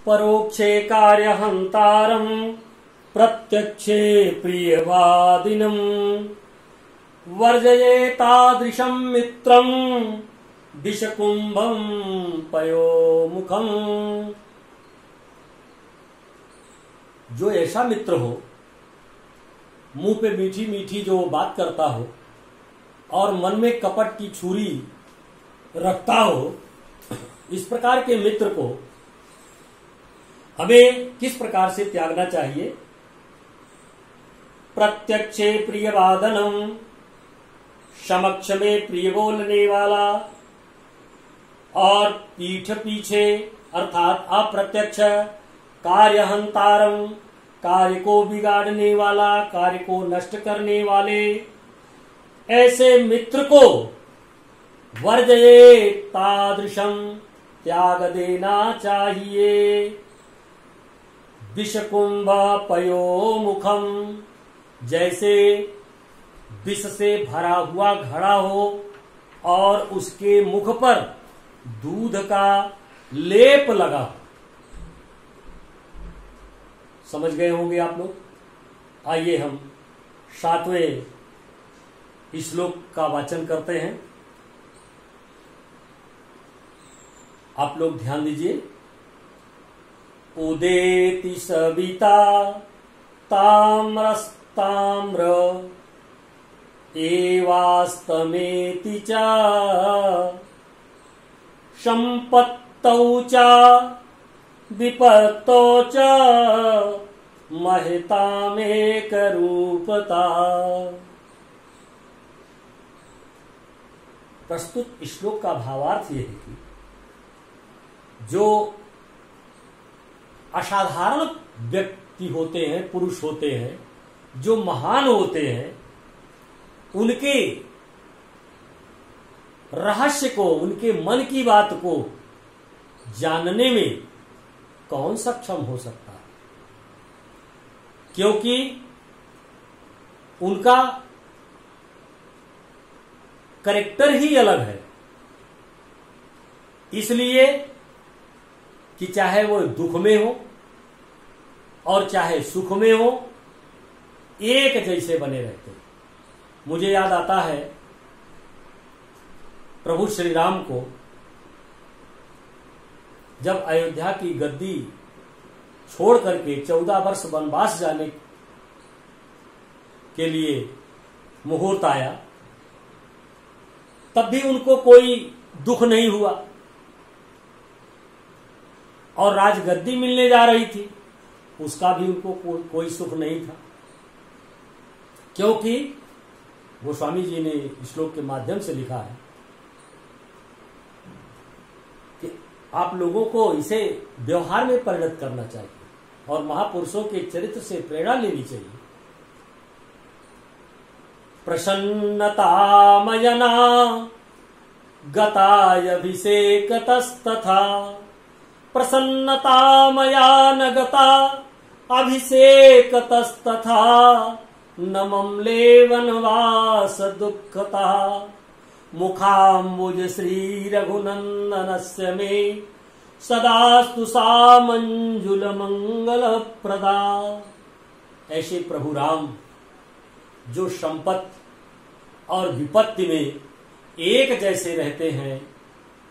परोक्षे कार्यहंतारम् प्रत्यक्षे प्रियवादिनम् वर्जयेतादृशम् मित्रम् विषकुंभम् पयोमुखम्। जो ऐसा मित्र हो, मुंह पे मीठी मीठी जो बात करता हो और मन में कपट की छुरी रखता हो, इस प्रकार के मित्र को हमें किस प्रकार से त्यागना चाहिए? प्रत्यक्षे प्रियवादनम, समक्ष में प्रिय बोलने वाला, और पीठ पीछे अर्थात अप्रत्यक्ष कार्यहंतारम, कार्य को बिगाड़ने वाला, कार्य को नष्ट करने वाले, ऐसे मित्र को वर्जये तादृशम, त्याग देना चाहिए। विषकुंभ पयोमुखम, जैसे विष से भरा हुआ घड़ा हो और उसके मुख पर दूध का लेप लगा। समझ गए होंगे आप लोग। आइए हम 7वें श्लोक का वाचन करते हैं। आप लोग ध्यान दीजिए। उदेति सविता ताम्रस्ताम्र एवास्तमेति च संपत्तौ च विपत्तौ च महतामेकरूपता। प्रस्तुत श्लोक का भावार्थ यह है कि जो असाधारण व्यक्ति होते हैं, पुरुष होते हैं, जो महान होते हैं, उनके रहस्य को, उनके मन की बात को जानने में कौन सक्षम हो सकता है? क्योंकि उनका कैरेक्टर ही अलग है। इसलिए कि चाहे वो दुख में हो और चाहे सुख में हो, एक जैसे बने रहते हैं। मुझे याद आता है प्रभु श्री राम को जब अयोध्या की गद्दी छोड़ करके 14 वर्ष वनवास जाने के लिए मुहूर्त आया, तब भी उनको कोई दुख नहीं हुआ और राजगद्दी मिलने जा रही थी, उसका भी उनको कोई सुख नहीं था। क्योंकि गोस्वामी जी ने श्लोक के माध्यम से लिखा है कि आप लोगों को इसे व्यवहार में परिणत करना चाहिए और महापुरुषों के चरित्र से प्रेरणा लेनी चाहिए। प्रसन्नतामयना गतायभिषेकतस्तथा, प्रसन्नतामया न गता अभिषेकतस्तथा, नमम्ले वनवास दुःखता, मुखाम्बुज श्री रघुनंदनस्य मे सदास्तु सा मंजुल मंगल प्रदा। ऐसे प्रभु राम जो संपत्ति और विपत्ति में एक जैसे रहते हैं,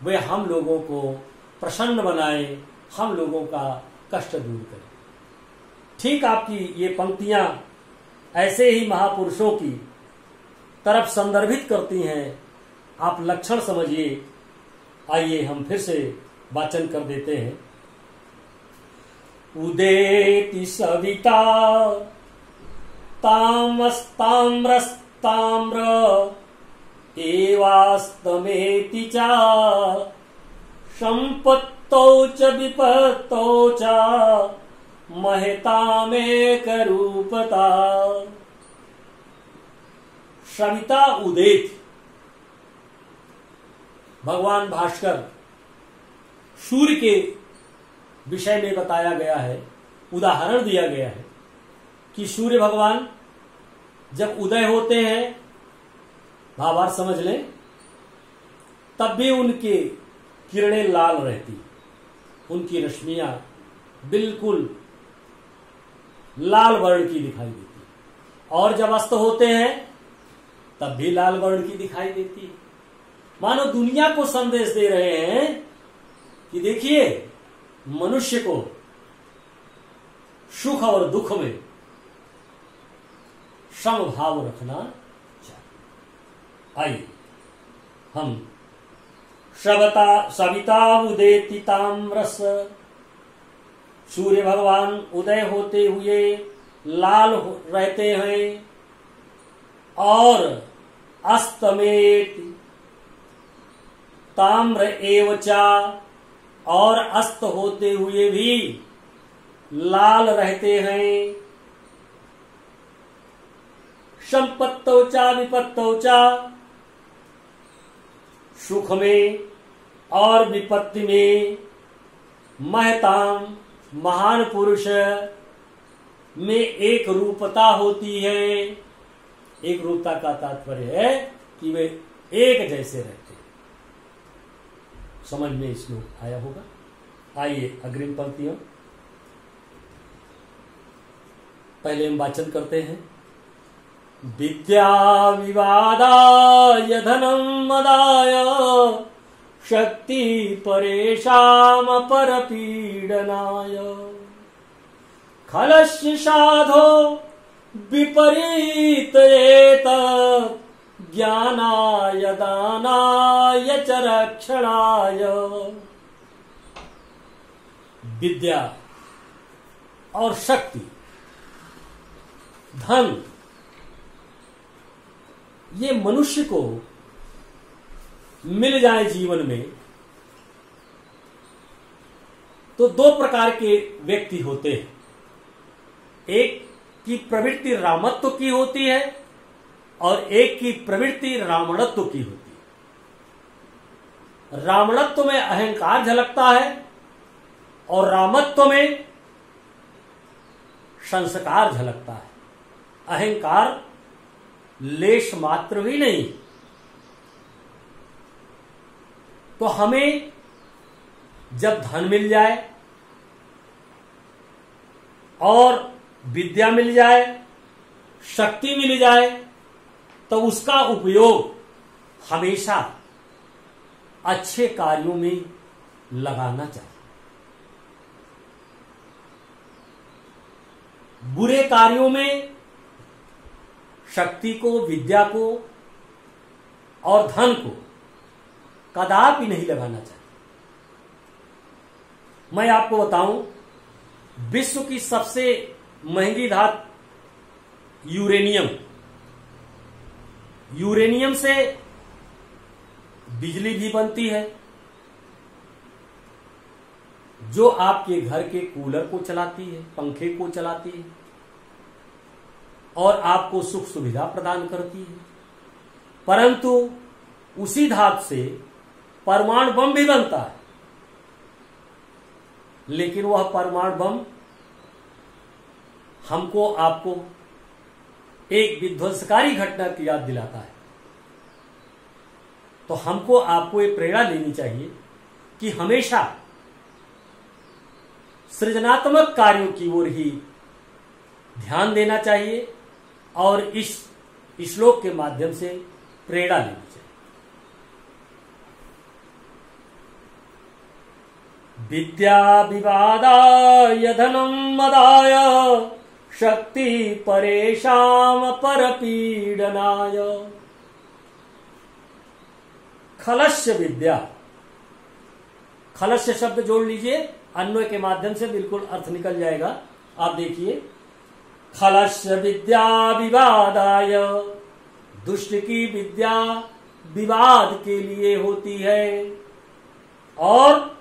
वे हम लोगों को प्रसन्न बनाए, हम लोगों का कष्ट दूर करें। ठीक आपकी ये पंक्तियां ऐसे ही महापुरुषों की तरफ संदर्भित करती हैं। आप लक्षण समझिए। आइए हम फिर से वाचन कर देते हैं। उदेति सविता तामस्ताम्रस्ताम्र एवास्तमेति च संपत्तौ च विपत्तौ च महतामेकरूपता। सविता उदेति, भगवान भास्कर सूर्य के विषय में बताया गया है, उदाहरण दिया गया है कि सूर्य भगवान जब उदय होते हैं, भावार्थ समझ लें, तब भी उनके किरणें लाल रहती, उनकी रश्मियां बिल्कुल लाल वर्ण की दिखाई देती है, और जब अस्त होते हैं तब भी लाल वर्ण की दिखाई देती है। मानो दुनिया को संदेश दे रहे हैं कि देखिए, मनुष्य को सुख और दुख में समभाव रखना चाहिए। आइए हम सविता उदेति ताम्रस, सूर्य भगवान उदय होते हुए लाल रहते हैं, और अस्तमेत ताम्र एवचा, और अस्त होते हुए भी लाल रहते हैं। संपत्तौचा विपत्तौचा, सुख में और विपत्ति में, महताम महान पुरुष में एक रूपता होती है। एक रूपता का तात्पर्य है कि वे एक जैसे रहते हैं। समझ में श्लोक आया होगा। आइए अग्रिम पंक्तियों पहले हम वाचन करते हैं। विद्या विवादाय धनं मदाय, शक्ति परेशाम परपीडनाय, खलस्य साधो विपरीतयेत, ज्ञानाय दानाय च रक्षणाय। विद्या और शक्ति, धन, ये मनुष्य को मिल जाए जीवन में तो दो प्रकार के व्यक्ति होते हैं। एक की प्रवृत्ति रामत्व की होती है और एक की प्रवृत्ति रावणत्व की होती है। रावणत्व में अहंकार झलकता है और रामत्व में संस्कार झलकता है। अहंकार लेश मात्र भी नहीं। तो हमें जब धन मिल जाए और विद्या मिल जाए, शक्ति मिल जाए, तो उसका उपयोग हमेशा अच्छे कार्यों में लगाना चाहिए। बुरे कार्यों में शक्ति को, विद्या को और धन को कदापि नहीं लगाना चाहिए। मैं आपको बताऊं, विश्व की सबसे महंगी धातु यूरेनियम। यूरेनियम से बिजली भी बनती है, जो आपके घर के कूलर को चलाती है, पंखे को चलाती है और आपको सुख सुविधा प्रदान करती है। परंतु उसी धातु से परमाणु बम भी बनता है, लेकिन वह परमाणु बम हमको, आपको एक विध्वंसकारी घटना की याद दिलाता है। तो हमको, आपको एक प्रेरणा लेनी चाहिए कि हमेशा सृजनात्मक कार्यों की ओर ही ध्यान देना चाहिए और इस श्लोक के माध्यम से प्रेरणा लेनी चाहिए। विद्या विवादाय धनं मदाय, शक्ति परेशाम परपीडनाय। खलस्य विद्या, खलस्य शब्द जोड़ लीजिए, अन्वय के माध्यम से बिल्कुल अर्थ निकल जाएगा। आप देखिए, खलस्य विद्या विवादाय, दुष्ट की विद्या विवाद के लिए होती है। और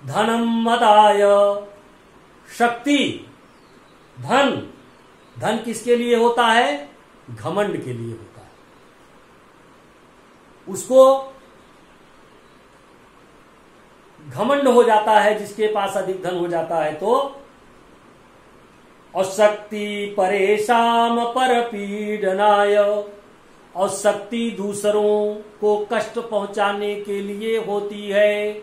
धनम मदाय, शक्ति, धन, धन किसके लिए होता है? घमंड के लिए होता है। उसको घमंड हो जाता है, जिसके पास अधिक धन हो जाता है तो। और शक्ति परेशान परपीडनाय, और शक्ति दूसरों को कष्ट पहुंचाने के लिए होती है।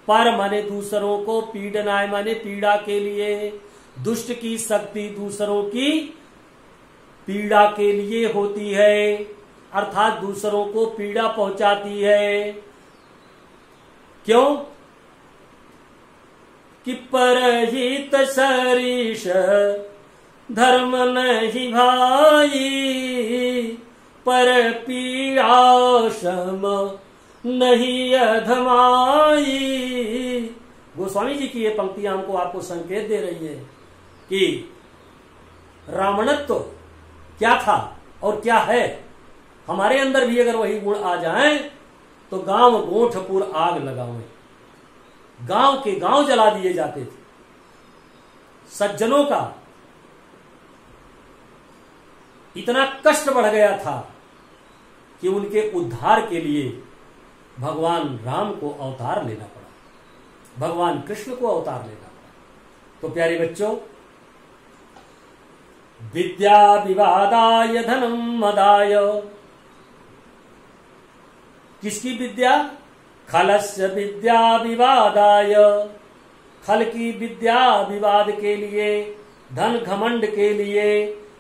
पर माने दूसरों को, पीडनाय माने पीड़ा के लिए, दुष्ट की शक्ति दूसरों की पीड़ा के लिए होती है, अर्थात दूसरों को पीड़ा पहुंचाती है। क्यों? कि परहित सरीश धर्म नहीं भाई, पर पीड़ा शम नहीं अधमाई। गोस्वामी जी की ये पंक्तियां हमको आपको संकेत दे रही है कि रावणत्व क्या था और क्या है। हमारे अंदर भी अगर वही गुण आ जाएं तो गांव गोठपुर आग लगावें, गांव के गांव जला दिए जाते थे। सज्जनों का इतना कष्ट बढ़ गया था कि उनके उद्धार के लिए भगवान राम को अवतार लेना पड़ा, भगवान कृष्ण को अवतार लेना पड़ा। तो प्यारे बच्चों, विद्या विवादाय धनम मदाय, किसकी विद्या? खलस्य विद्या विवादाय, खल की विद्या विवाद के लिए, धन घमंड के लिए,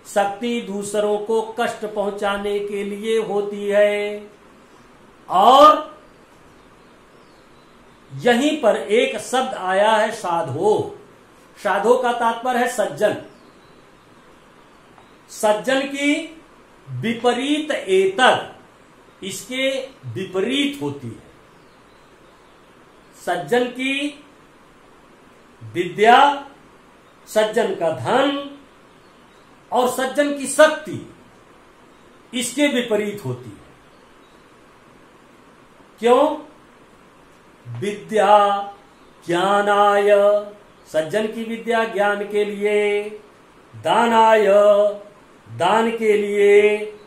शक्ति दूसरों को कष्ट पहुंचाने के लिए होती है। और यहीं पर एक शब्द आया है साधो। साधो का तात्पर्य है सज्जन। सज्जन की विपरीत एतर, इसके विपरीत होती है। सज्जन की विद्या, सज्जन का धन और सज्जन की शक्ति इसके विपरीत होती है। क्यों? विद्या ज्ञानाय, सज्जन की विद्या ज्ञान के लिए, दानाय दान के लिए,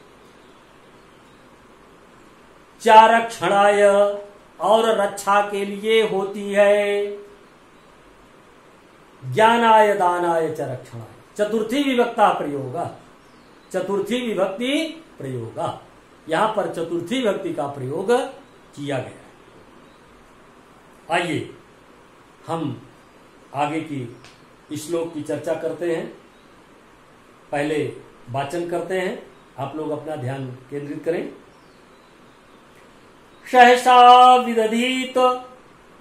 चारक्षणाय और रक्षा के लिए होती है। ज्ञानाय दानाय च रक्षणाय, चतुर्थी विभक्ता प्रयोग, चतुर्थी विभक्ति प्रयोग, यहां पर चतुर्थी विभक्ति का प्रयोग किया गया है। आइए हम आगे की श्लोक की चर्चा करते हैं। पहले वाचन करते हैं, आप लोग अपना ध्यान केंद्रित करें। सहसा विदधीत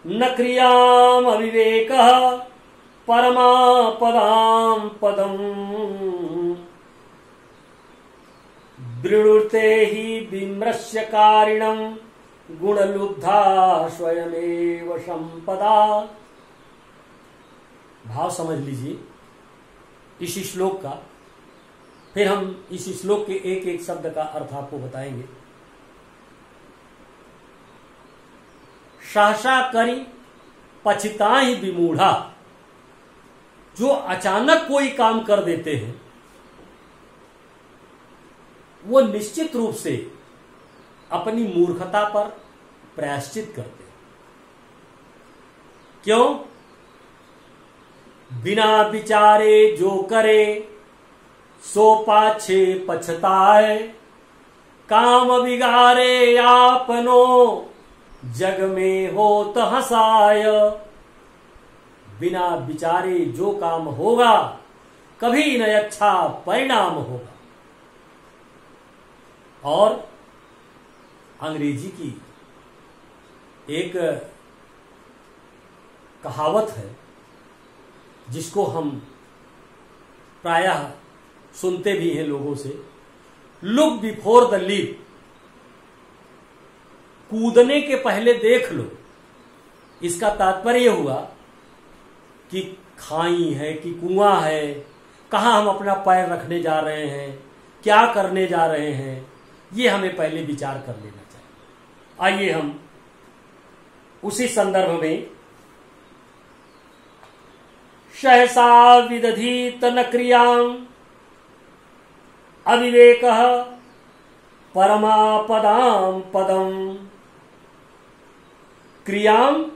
न क्रियाम अविवेकः, परमापदां पदम् दृढ़ते हि विमृश्य कारिणं, गुणलुब्धा स्वयमेव संपदा। भाव समझ लीजिए इस श्लोक का, फिर हम इस श्लोक के एक एक शब्द का अर्थ आपको बताएंगे। सहसा करी पछताई विमूढ़ा, जो अचानक कोई काम कर देते हैं वो निश्चित रूप से अपनी मूर्खता पर प्रायश्चित करते हैं। क्यों? बिना विचारे जो करे सो पाछे पछताए, काम बिगारे आपनो जग में होत हंसाय। बिना विचारे जो काम होगा कभी न अच्छा परिणाम होगा। और अंग्रेजी की एक कहावत है जिसको हम प्रायः सुनते भी हैं लोगों से, लुक बिफोर द लीप, कूदने के पहले देख लो। इसका तात्पर्य हुआ कि खाई है कि कुआं है, कहां हम अपना पैर रखने जा रहे हैं, क्या करने जा रहे हैं, ये हमें पहले विचार कर लेना चाहिए। आइए हम उसी संदर्भ में सहसा विदधीत न क्रियाम अविवेकः परमापदां पदम, क्रियाम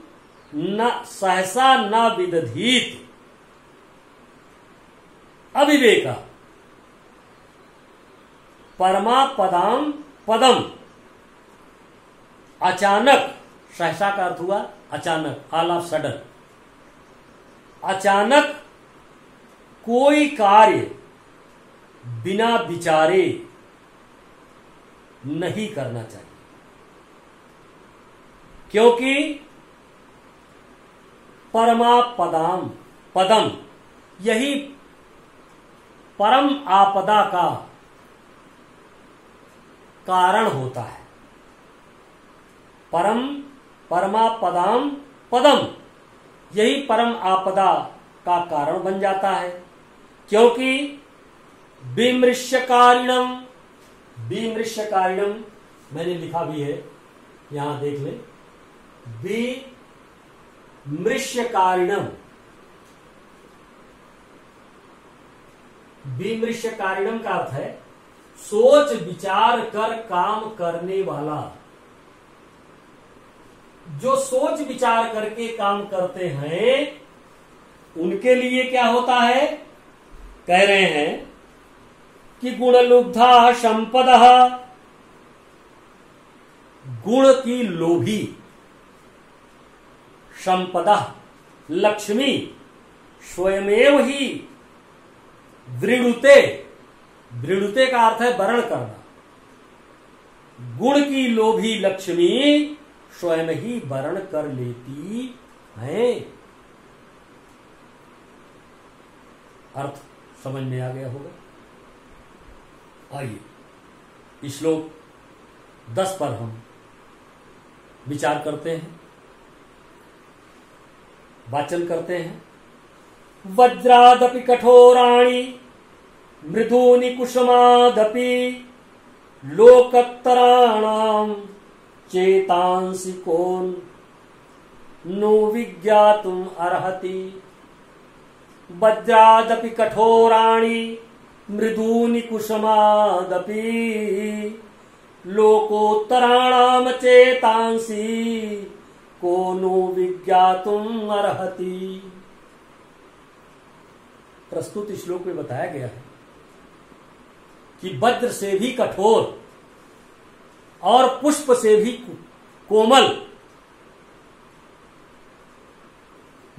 न सहसा न विदधीत अविवेक परमापदां पदम, अचानक, सहसा का अर्थ हुआ अचानक, ऑल ऑफ सडन, अचानक कोई कार्य बिना विचारे नहीं करना चाहिए, क्योंकि परमापदाम पदम, यही परम आपदा का कारण होता है। परमापदाम पदम, यही परम आपदा का कारण बन जाता है, क्योंकि विमृश्यकारिणम, विमृश्यकारिणम मैंने लिखा भी है, यहां देख ले, विमृश्यकारिणम, विमृश्यकारिणम का अर्थ है सोच विचार कर काम करने वाला। जो सोच विचार करके काम करते हैं उनके लिए क्या होता है, कह रहे हैं कि गुणलुब्धा संपदः, गुण की लोभी, संपदा लक्ष्मी, स्वयमेव ही वृणुते, वृणुते का अर्थ है वरण करना, गुण की लोभी लक्ष्मी स्वयं ही वरण कर लेती है। अर्थ समझ में आ गया होगा। आइए श्लोक 10 पर हम विचार करते हैं, वाचन करते हैं। वज्रादपि कठोराणि मृदूनि कुसुमादपि लोकत्तराणां चेतांसि कोन नो विज्ञातुम् अर्हति। वज्रादपि कठोराणि मृदूनि कुसुमादपि लोकोत्तराणां चेतांसि को नो विज्ञातुम् अर्हति। प्रस्तुत श्लोक में बताया गया है कि वज्र से भी कठोर और पुष्प से भी कोमल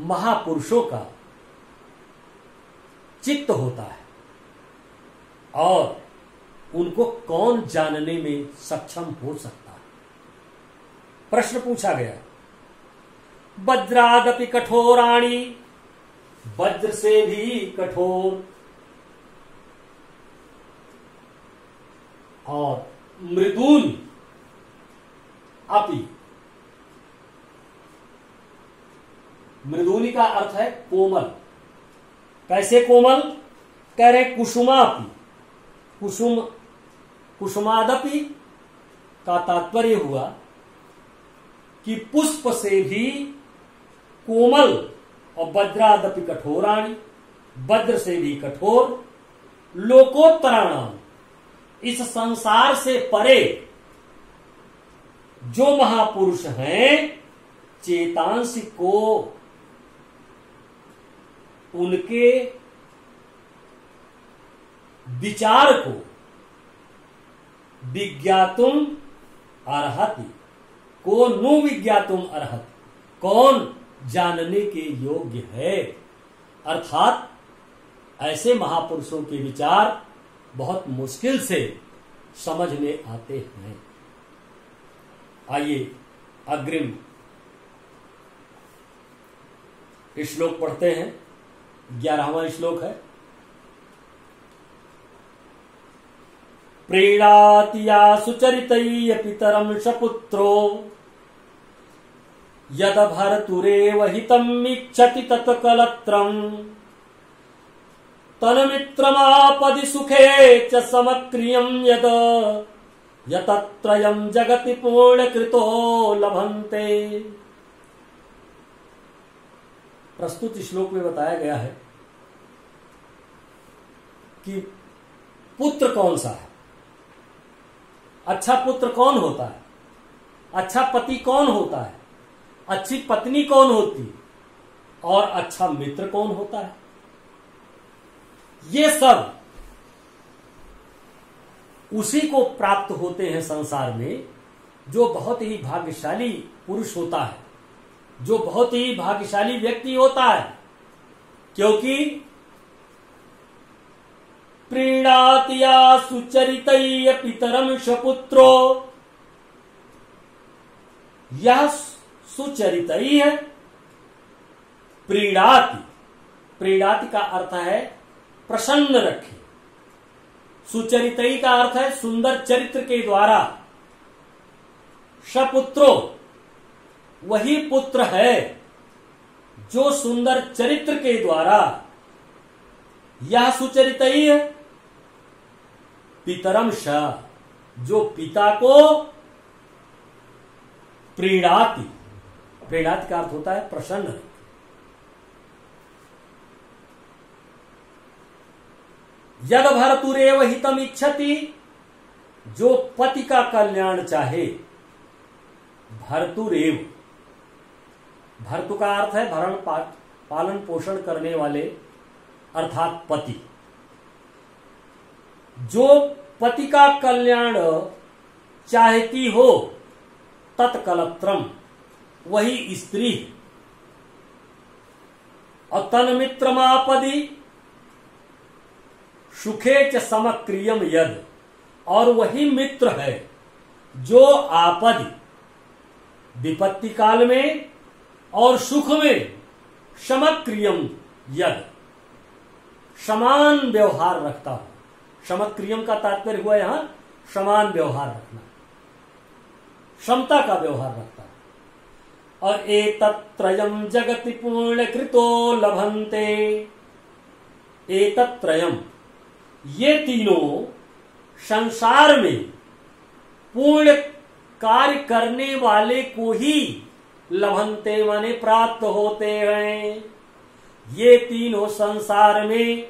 महापुरुषों का चित्त होता है, और उनको कौन जानने में सक्षम हो सकता है। प्रश्न पूछा गया, वज्रादपि कठोराणि, वज्र से भी कठोर, और मृदून अपि, मृदूनी का अर्थ है कोमल। कैसे कोमल, कह रहे कुसुमापि, कुसुम, कुसुमादपि का तात्पर्य हुआ कि पुष्प से भी कोमल, और वज्रादपि कठोराणि, वज्र से भी कठोर, लोकोत्तराणाम, इस संसार से परे जो महापुरुष हैं, चेतांसी को, उनके विचार को विज्ञातुम अर्हति, को नु विज्ञातुम अर्हति, कौन जानने के योग्य है। अर्थात ऐसे महापुरुषों के विचार बहुत मुश्किल से समझ में आते हैं। आइए अग्रिम श्लोक पढ़ते हैं। 11वां श्लोक है। प्रीणाति या सुचरितैः पितरं सपुत्रो यद भर्तुरेव हितम् इच्छति तत् कलत्रम् तन्मित्रमापदि सुखे च समक्रियम् यद यतत्रयम् जगति पूर्णकृतो लभन्ते। प्रस्तुत श्लोक में बताया गया है कि पुत्र कौन सा है, अच्छा पुत्र कौन होता है, अच्छा पति कौन होता है, अच्छी पत्नी कौन होती है, और अच्छा मित्र कौन होता है। ये सब उसी को प्राप्त होते हैं संसार में जो बहुत ही भाग्यशाली पुरुष होता है, जो बहुत ही भाग्यशाली व्यक्ति होता है, क्योंकि प्रीणाति या सुचरितैः पितरम शपुत्रो, यह सुचरितैः है। प्रीणाति, प्रीणाति का अर्थ है प्रसन्न रखे। सुचरितैः का अर्थ है सुंदर चरित्र के द्वारा। शपुत्रो, वही पुत्र है जो सुंदर चरित्र के द्वारा, यह सुचरितैः है। पितरम श, जो पिता को प्रीणाति, प्रीणाति का अर्थ होता है प्रसन्न। यद भर्तुरेव हितम इच्छति, जो पति का कल्याण चाहे। भर्तुरेव, भर्तु का अर्थ है भरण पालन पोषण करने वाले, अर्थात पति। जो पति का कल्याण चाहती हो, तत्कलत्रम, वही स्त्री। और तन्मित्रमापदि सुखे च समक्रियम यद, और वही मित्र है जो आपदि, विपत्ति काल में और सुख में, समक्रियम यद, समान व्यवहार रखता हो। समक्रियम का तात्पर्य हुआ यहां समान व्यवहार रखना, समता का व्यवहार रखता है। और एतत्त्रयम् जगति पूर्ण कृतो लभन्ते, एतत्त्रयम्, ये तीनों संसार में पूर्ण कार्य करने वाले को ही लभन्ते माने प्राप्त होते हैं। ये तीनों संसार में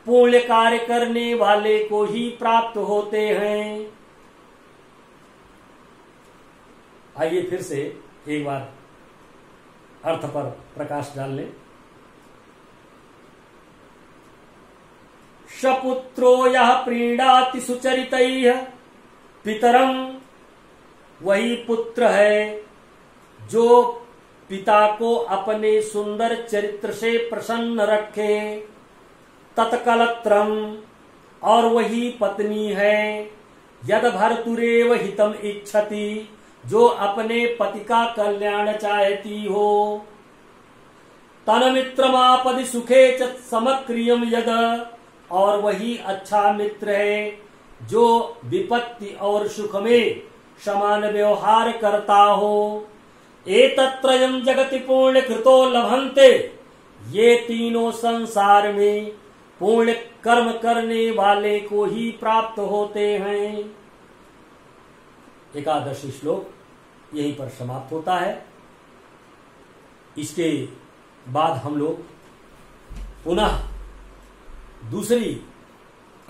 पूर्ण कार्य करने वाले को ही प्राप्त होते हैं। आइए फिर से एक बार अर्थ पर प्रकाश डाल लें। शपुत्रो यह प्रीणाति सुचरितैः पितरम, वही पुत्र है जो पिता को अपने सुंदर चरित्र से प्रसन्न रखे। तत्कलत्रम, और वही पत्नी है। यद भर्तुरेव हितम इच्छति, जो अपने पति का कल्याण चाहती हो। तन्मित्रमापदि सुखे च समक्रियम यद, और वही अच्छा मित्र है जो विपत्ति और सुख में समान व्यवहार करता हो। एतत्त्रयम् जगति पूर्ण कृतो लभन्ते, ये तीनों संसार में पूर्ण कर्म करने वाले को ही प्राप्त होते हैं। एकादशी श्लोक यहीं पर समाप्त होता है। इसके बाद हम लोग पुनः दूसरी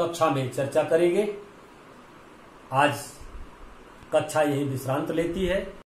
कक्षा में चर्चा करेंगे। आज कक्षा यही विश्रांत लेती है।